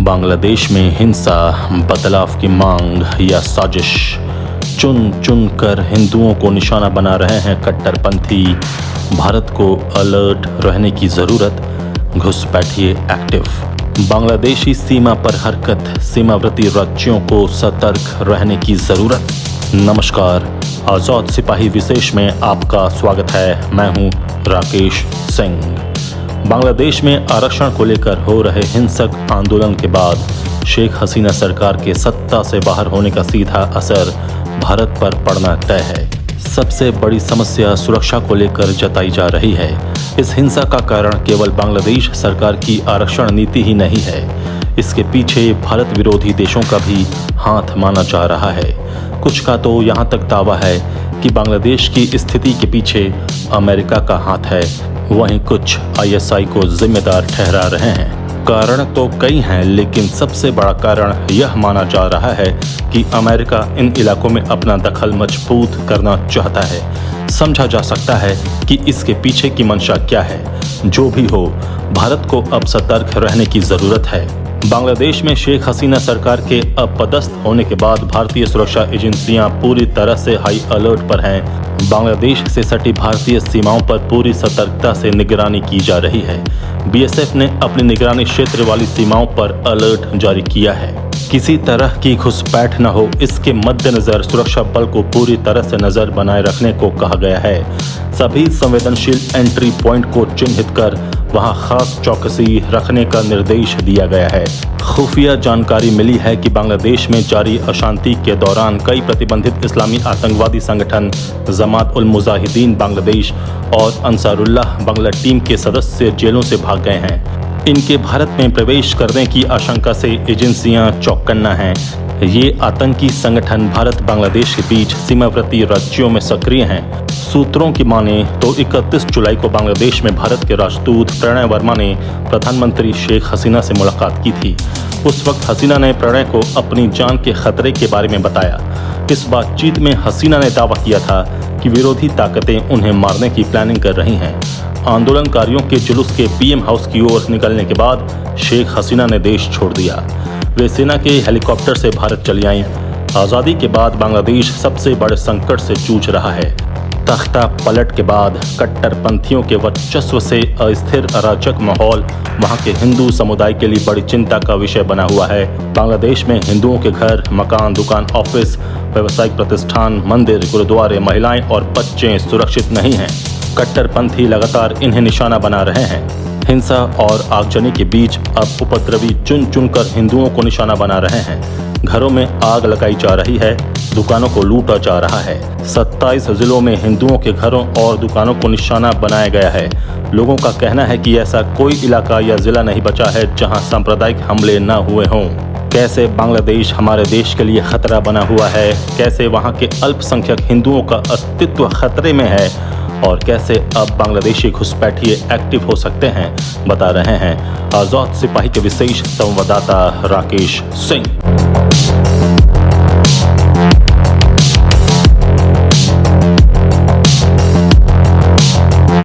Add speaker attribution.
Speaker 1: बांग्लादेश में हिंसा, बदलाव की मांग या साजिश, चुन चुन कर हिंदुओं को निशाना बना रहे हैं कट्टरपंथी। भारत को अलर्ट रहने की ज़रूरत, घुसपैठिए एक्टिव। बांग्लादेशी सीमा पर हरकत, सीमावर्ती राज्यों को सतर्क रहने की ज़रूरत। नमस्कार, आज़ाद सिपाही विशेष में आपका स्वागत है। मैं हूं राकेश सिंह। बांग्लादेश में आरक्षण को लेकर हो रहे हिंसक आंदोलन के बाद शेख हसीना सरकार के सत्ता से बाहर होने का सीधा असर भारत पर पड़ना तय है। सबसे बड़ी समस्या सुरक्षा को लेकर जताई जा रही है। इस हिंसा का कारण केवल बांग्लादेश सरकार की आरक्षण नीति ही नहीं है, इसके पीछे भारत विरोधी देशों का भी हाथ माना जा रहा है। कुछ का तो यहाँ तक दावा है कि बांग्लादेश की स्थिति के पीछे अमेरिका का हाथ है, वहीं कुछ आईएसआई को जिम्मेदार ठहरा रहे हैं। कारण तो कई हैं, लेकिन सबसे बड़ा कारण यह माना जा रहा है कि अमेरिका इन इलाकों में अपना दखल मजबूत करना चाहता है। समझा जा सकता है कि इसके पीछे की मंशा क्या है। जो भी हो, भारत को अब सतर्क रहने की ज़रूरत है। बांग्लादेश में शेख हसीना सरकार के अपदस्थ होने के बाद भारतीय सुरक्षा एजेंसियां पूरी तरह से हाई अलर्ट पर हैं। बांग्लादेश से सटी भारतीय सीमाओं पर पूरी सतर्कता से निगरानी की जा रही है। बीएसएफ ने अपनी निगरानी क्षेत्र वाली सीमाओं पर अलर्ट जारी किया है। किसी तरह की घुसपैठ न हो, इसके मद्देनजर सुरक्षा बल को पूरी तरह से नजर बनाए रखने को कहा गया है। सभी संवेदनशील एंट्री पॉइंट को चिन्हित कर वहां खास चौकसी रखने का निर्देश दिया गया है। खुफिया जानकारी मिली है कि बांग्लादेश में जारी अशांति के दौरान कई प्रतिबंधित इस्लामी आतंकवादी संगठन जमात उल मुजाहिदीन बांग्लादेश और अंसारुल्लाह बांग्ला टीम के सदस्य जेलों से भाग गए हैं। इनके भारत में प्रवेश करने की आशंका से एजेंसियां चौकन्ना हैं। ये आतंकी संगठन भारत बांग्लादेश के बीच सीमावर्ती राज्यों में सक्रिय हैं। सूत्रों की माने तो 31 जुलाई को बांग्लादेश में भारत के राजदूत प्रणय वर्मा ने प्रधानमंत्री शेख हसीना से मुलाकात की थी। उस वक्त हसीना ने प्रणय को अपनी जान के खतरे के बारे में बताया। इस बातचीत में हसीना ने दावा किया था कि विरोधी ताकतें उन्हें मारने की प्लानिंग कर रही हैं। आंदोलनकारियों के जुलूस के पीएम हाउस की ओर निकलने के बाद शेख हसीना ने देश छोड़ दिया। वे सेना के हेलीकॉप्टर से भारत चली आईं। आज़ादी के बाद बांग्लादेश सबसे बड़े संकट से जूझ रहा है। तख्ता पलट के बाद कट्टरपंथियों के वर्चस्व से अस्थिर अराजक माहौल वहां के हिंदू समुदाय के लिए बड़ी चिंता का विषय बना हुआ है। बांग्लादेश में हिंदुओं के घर, मकान, दुकान, ऑफिस, व्यावसायिक प्रतिष्ठान, मंदिर, गुरुद्वारे, महिलाएं और बच्चे सुरक्षित नहीं हैं। कट्टरपंथी लगातार इन्हें निशाना बना रहे हैं। हिंसा और आगजनी के बीच अब उपद्रवी चुन चुन कर हिंदुओं को निशाना बना रहे हैं। घरों में आग लगाई जा रही है, दुकानों को लूटा जा रहा है। 27 जिलों में हिंदुओं के घरों और दुकानों को निशाना बनाया गया है। लोगों का कहना है कि ऐसा कोई इलाका या जिला नहीं बचा है जहां सांप्रदायिक हमले न हुए हों। कैसे बांग्लादेश हमारे देश के लिए खतरा बना हुआ है, कैसे वहां के अल्पसंख्यक हिंदुओं का अस्तित्व खतरे में है और कैसे अब बांग्लादेशी घुसपैठिए एक्टिव हो सकते हैं, बता रहे हैं आज़ाद सिपाही के विशेष संवाददाता राकेश सिंह।